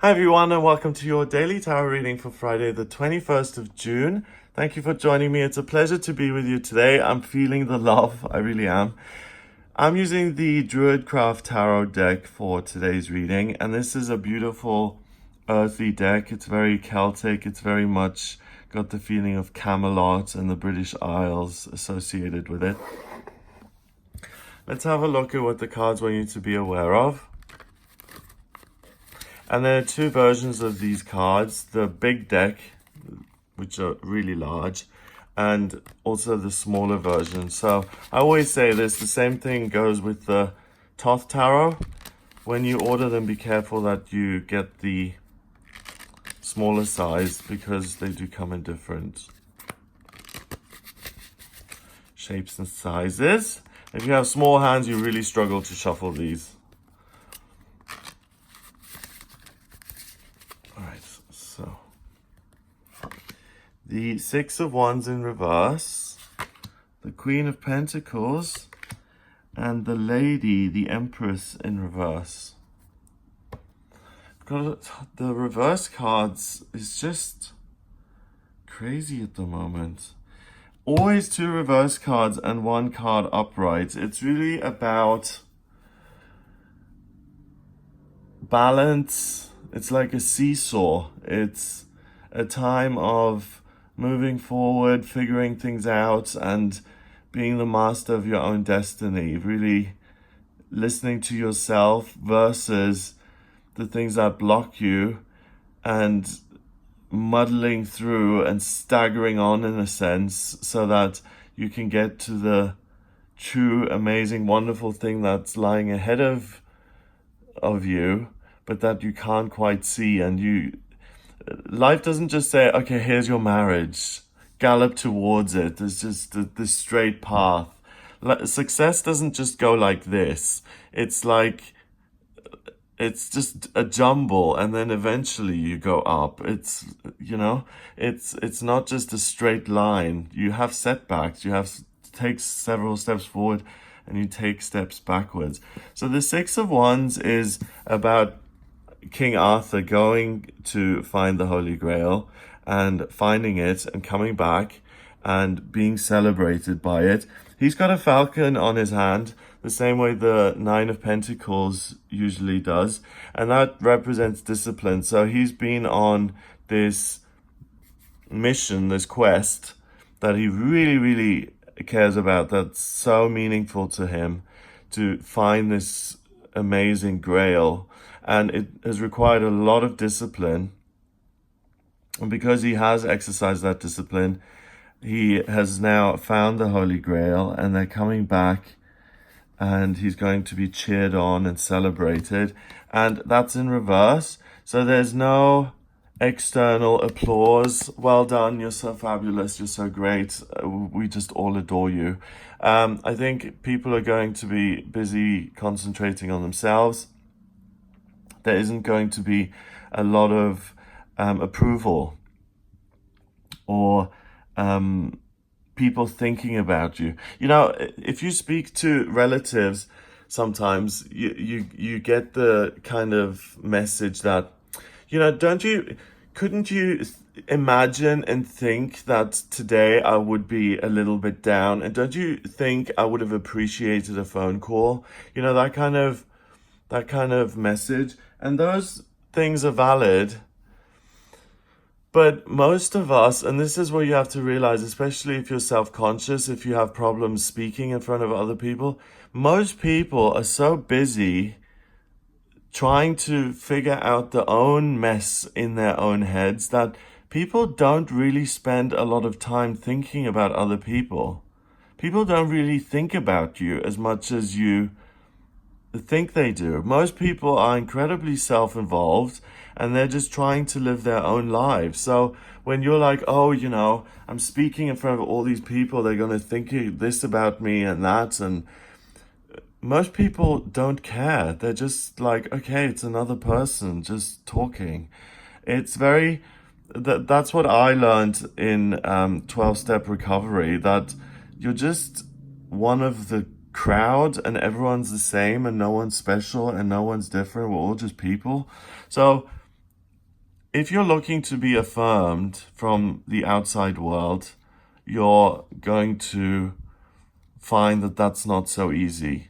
Hi everyone, and welcome to your daily tarot reading for Friday the 21st of June. Thank you for joining me. It's a pleasure to be with you today. I'm feeling the love, I really am. I'm using the Druidcraft Tarot deck for today's reading, and this is a beautiful earthy deck. It's very Celtic, it's very much got the feeling of Camelot and the British Isles associated with it. Let's have a look at what the cards want you to be aware of. And there are two versions of these cards, the big deck, which are really large, and also the smaller version. So I always say this, the same thing goes with the Thoth Tarot. When you order them, be careful that you get the smaller size because they do come in different shapes and sizes. If you have small hands, you really struggle to shuffle these. So, the Six of Wands in reverse, the Queen of Pentacles, and the Lady, the Empress in reverse. Because the reverse cards is just crazy at the moment. Always two reverse cards and one card upright. It's really about balance. It's like a seesaw. It's a time of moving forward, figuring things out, and being the master of your own destiny. Really listening to yourself versus the things that block you and muddling through and staggering on in a sense so that you can get to the true, amazing, wonderful thing that's lying ahead of you, but that you can't quite see. And life doesn't just say, okay, here's your marriage, gallop towards it. There's just this straight path. Success doesn't just go like this. It's like, it's just a jumble, and then eventually you go up. It's, it's not just a straight line. You have setbacks. You have to take several steps forward and you take steps backwards. So the Six of Wands is about King Arthur going to find the Holy Grail and finding it and coming back and being celebrated by it. He's got a falcon on his hand, the same way the Nine of Pentacles usually does, and that represents discipline. So he's been on this mission, this quest that he really, really cares about, that's so meaningful to him, to find this amazing grail. And it has required a lot of discipline. And because he has exercised that discipline, he has now found the Holy Grail, and they're coming back, and he's going to be cheered on and celebrated. And that's in reverse. So there's no external applause. Well done, you're so fabulous, you're so great, we just all adore you. I think people are going to be busy concentrating on themselves. There isn't going to be a lot of approval or people thinking about you. If you speak to relatives, sometimes you get the kind of message that, couldn't you imagine and think that today I would be a little bit down? And don't you think I would have appreciated a phone call? That kind of message. And those things are valid. But most of us, and this is what you have to realize, especially if you're self-conscious, if you have problems speaking in front of other people, most people are so busy trying to figure out their own mess in their own heads that people don't really spend a lot of time thinking about other people. People don't really think about you as much as you think they do. Most people are incredibly self-involved, and they're just trying to live their own lives. So when you're like, oh, I'm speaking in front of all these people, they're going to think this about me and that, and most people don't care. They're just like, okay, it's another person just talking. It's very, that's what I learned in 12-step recovery, that you're just one of the crowd and everyone's the same and no one's special and no one's different. We're all just people. So if you're looking to be affirmed from the outside world, you're going to find that that's not so easy.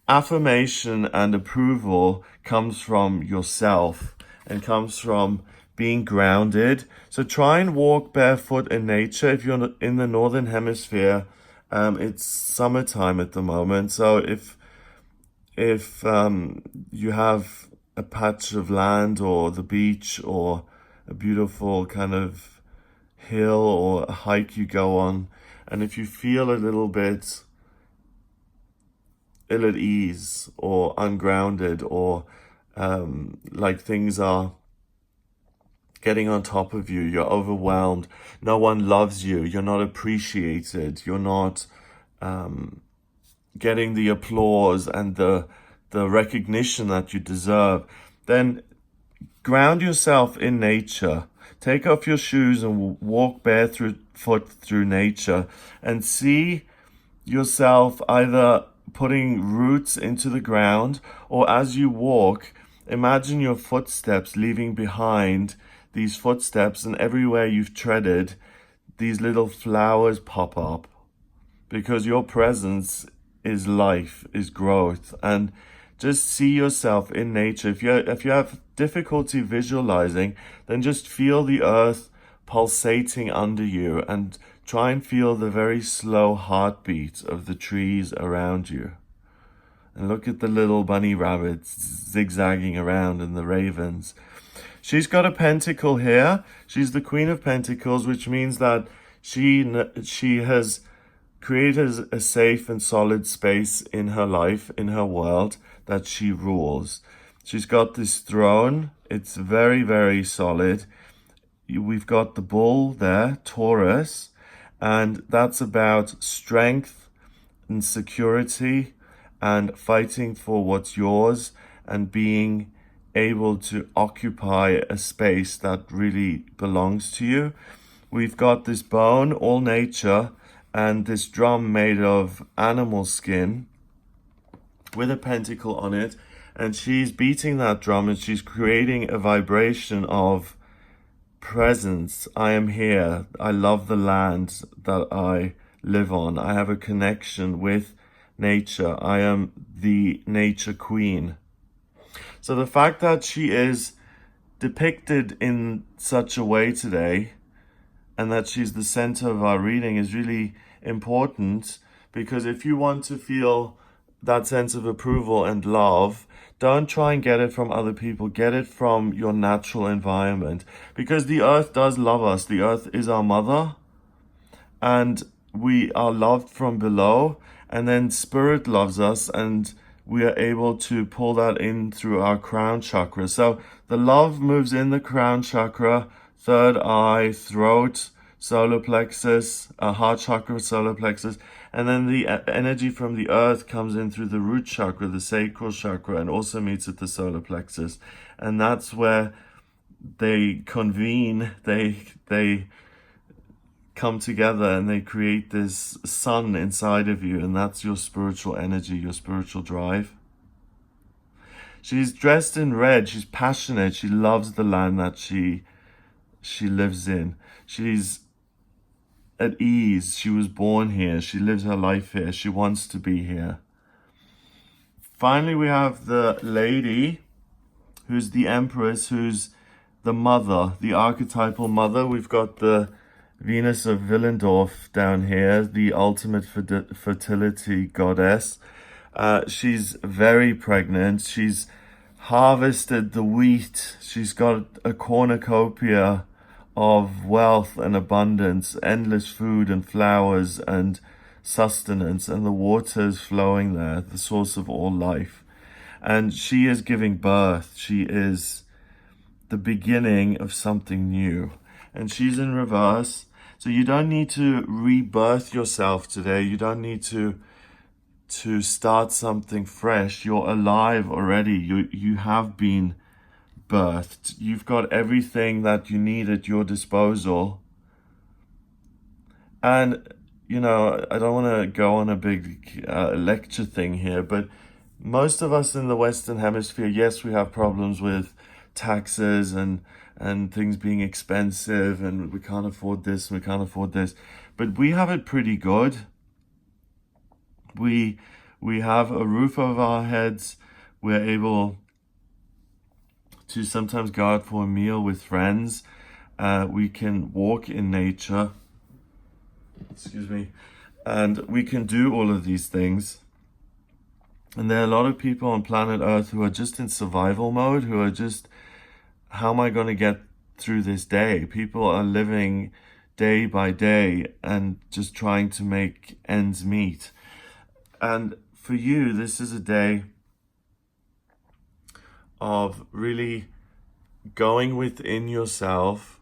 Affirmation and approval comes from yourself and comes from being grounded. So try and walk barefoot in nature. If you're in the northern hemisphere, it's summertime at the moment. So if you have a patch of land or the beach or a beautiful kind of hill or a hike you go on, and if you feel a little bit ill at ease or ungrounded or like things are getting on top of you, you're overwhelmed, no one loves you, you're not appreciated, you're not getting the applause and the recognition that you deserve, then ground yourself in nature. Take off your shoes and walk barefoot through nature and see yourself either putting roots into the ground, or as you walk, imagine your footsteps leaving behind these footsteps, and everywhere you've treaded, these little flowers pop up, because your presence is life, is growth. And just see yourself in nature. If you have difficulty visualizing, then just feel the earth pulsating under you and try and feel the very slow heartbeat of the trees around you. And look at the little bunny rabbits zigzagging around and the ravens. She's got a pentacle here. She's the Queen of Pentacles, which means that she has created a safe and solid space in her life, in her world, that she rules. She's got this throne. It's very, very solid. We've got the bull there, Taurus, and that's about strength and security and fighting for what's yours and being able to occupy a space that really belongs to you. We've got this bone, all nature, and this drum made of animal skin with a pentacle on it, and she's beating that drum and she's creating a vibration of presence. I am here. I love the land that I live on. I have a connection with nature. I am the nature queen. So the fact that she is depicted in such a way today, and that she's the center of our reading, is really important, because if you want to feel that sense of approval and love, don't try and get it from other people. Get it from your natural environment, because the earth does love us. The earth is our mother, and we are loved from below, and then spirit loves us, and we are able to pull that in through our crown chakra. So the love moves in the crown chakra, third eye, throat, solar plexus, heart chakra, solar plexus, and then the energy from the earth comes in through the root chakra, the sacral chakra, and also meets at the solar plexus. And that's where they convene, they come together, and they create this sun inside of you, and that's your spiritual energy, your spiritual drive. She's dressed in red. She's passionate. She loves the land that she lives in. She's at ease. She was born here. She lives her life here. She wants to be here. Finally, we have the lady, who's the empress, who's the mother, the archetypal mother. We've got the Venus of Willendorf down here, the ultimate fertility goddess. She's very pregnant. She's harvested the wheat. She's got a cornucopia of wealth and abundance, endless food and flowers and sustenance, and the water is flowing there, the source of all life. And she is giving birth. She is the beginning of something new. And she's in reverse. So you don't need to rebirth yourself today. You don't need to start something fresh. You're alive already. You have been birthed. You've got everything that you need at your disposal. And, you know, I don't want to go on a big lecture thing here, but most of us in the Western Hemisphere, yes, we have problems with taxes and things being expensive, and we can't afford this, we can't afford this. But we have it pretty good. We have a roof over our heads. We're able to sometimes go out for a meal with friends. We can walk in nature. Excuse me. And we can do all of these things. And there are a lot of people on planet Earth who are just in survival mode, who are just, how am I going to get through this day? People are living day by day and just trying to make ends meet. And for you, this is a day of really going within yourself,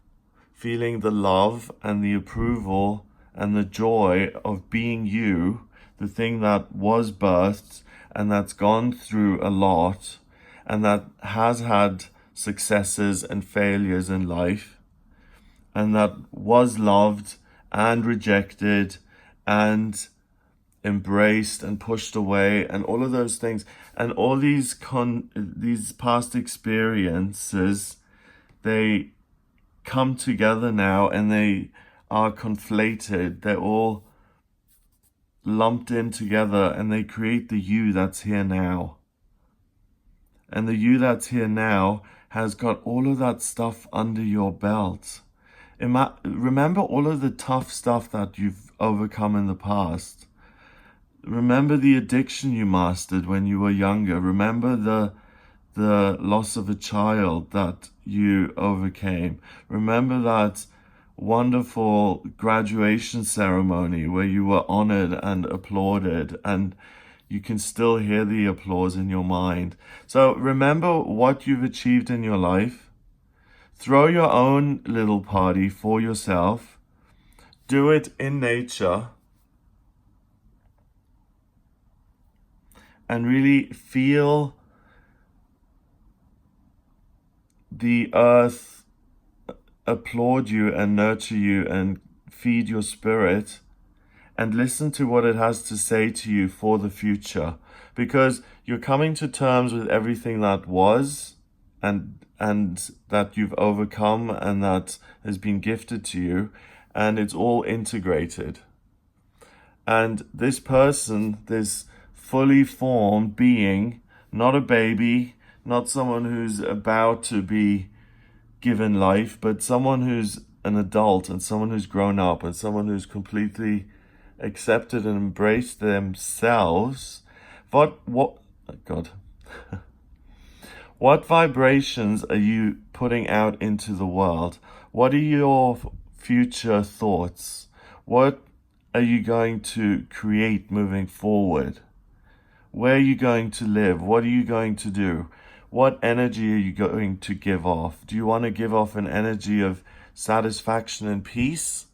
feeling the love and the approval and the joy of being you, the thing that was birthed and that's gone through a lot and that has had successes and failures in life, and that was loved and rejected and embraced and pushed away and all of those things. And all these past experiences, they come together now and they are conflated. They're all lumped in together and they create the you that's here now. And the you that's here now has got all of that stuff under your belt. Remember all of the tough stuff that you've overcome in the past. Remember the addiction you mastered when you were younger. Remember the loss of a child that you overcame. Remember that wonderful graduation ceremony where you were honored and applauded, and you can still hear the applause in your mind. So remember what you've achieved in your life. Throw your own little party for yourself. Do it in nature. And really feel the earth applaud you and nurture you and feed your spirit, and listen to what it has to say to you for the future, because you're coming to terms with everything that was and that you've overcome and that has been gifted to you, and it's all integrated. And this person, this fully formed being, not a baby, not someone who's about to be given life, but someone who's an adult and someone who's grown up and someone who's completely accepted and embraced themselves. What vibrations are you putting out into the world? What are your future thoughts? What are you going to create moving forward? Where are you going to live? What are you going to do? What energy are you going to give off? Do you want to give off an energy of satisfaction and peace?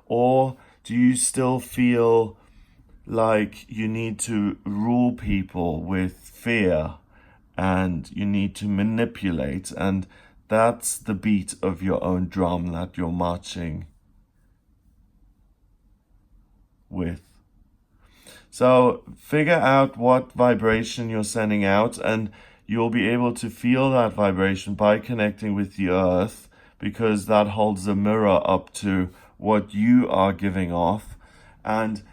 Or do you still feel like you need to rule people with fear and you need to manipulate? And that's the beat of your own drum that you're marching with. So figure out what vibration you're sending out, and you'll be able to feel that vibration by connecting with the earth, because that holds a mirror up to what you are giving off. And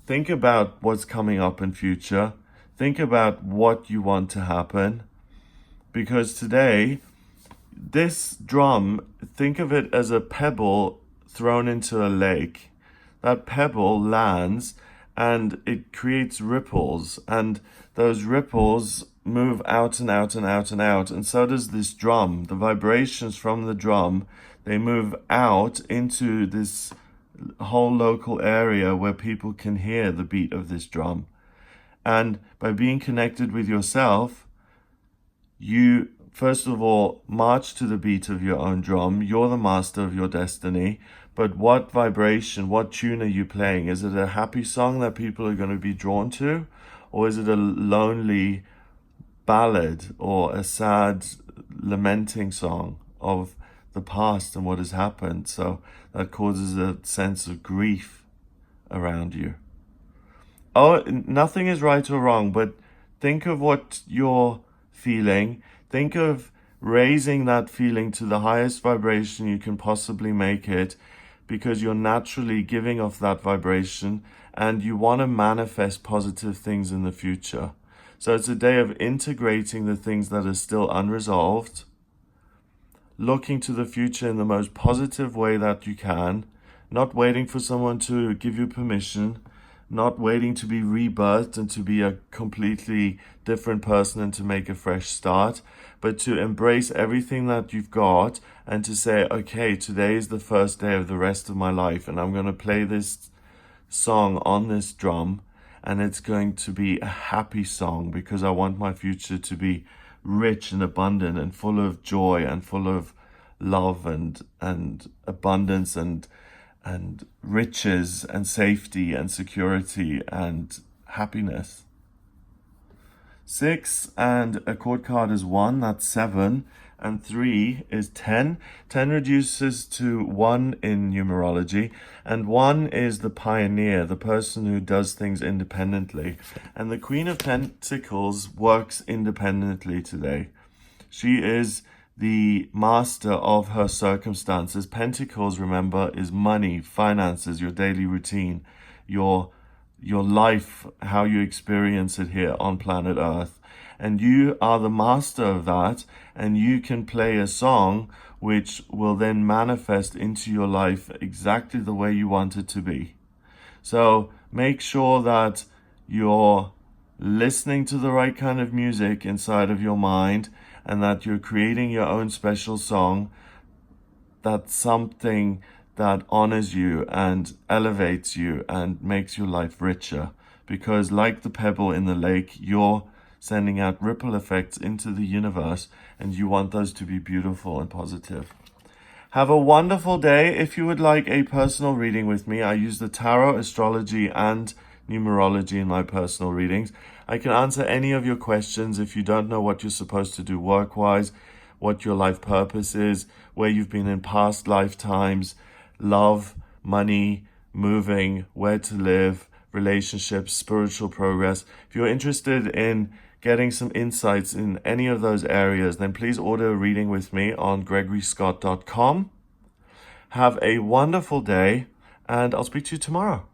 think about what's coming up in future. Think about what you want to happen. Because today, this drum, think of it as a pebble thrown into a lake. That pebble lands and it creates ripples, and those ripples move out and out and out and out, and so does this drum. The vibrations from the drum, they move out into this whole local area where people can hear the beat of this drum. And by being connected with yourself, you first of all march to the beat of your own drum. You're the master of your destiny. But what vibration, what tune are you playing? Is it a happy song that people are going to be drawn to? Or is it a lonely ballad or a sad lamenting song of the past and what has happened? So that causes a sense of grief around you. Oh, nothing is right or wrong, but think of what you're feeling. Think of raising that feeling to the highest vibration you can possibly make it, because you're naturally giving off that vibration and you want to manifest positive things in the future. So it's a day of integrating the things that are still unresolved, looking to the future in the most positive way that you can, not waiting for someone to give you permission, not waiting to be rebirthed and to be a completely different person and to make a fresh start, but to embrace everything that you've got and to say, okay, today is the first day of the rest of my life, and I'm going to play this song on this drum, and it's going to be a happy song because I want my future to be rich and abundant and full of joy and full of love and abundance and riches and safety and security and happiness. 6 and a chord card is 1, that's 7, and 3 is 10. 10 reduces to 1 in numerology, and 1 is the pioneer, the person who does things independently. And the Queen of Pentacles works independently today. She is the master of her circumstances. Pentacles, remember, is money, finances, your daily routine, your life, how you experience it here on planet Earth. And you are the master of that, and you can play a song which will then manifest into your life exactly the way you want it to be. So make sure that you're listening to the right kind of music inside of your mind, and that you're creating your own special song that's something that honors you and elevates you and makes your life richer. Because like the pebble in the lake, you're sending out ripple effects into the universe, and you want those to be beautiful and positive. Have a wonderful day. If you would like a personal reading with me, I use the tarot, astrology, and numerology in my personal readings. I can answer any of your questions if you don't know what you're supposed to do work-wise, what your life purpose is, where you've been in past lifetimes, love, money, moving, where to live, relationships, spiritual progress. If you're interested in getting some insights in any of those areas, then please order a reading with me on gregoryscott.com. Have a wonderful day, and I'll speak to you tomorrow.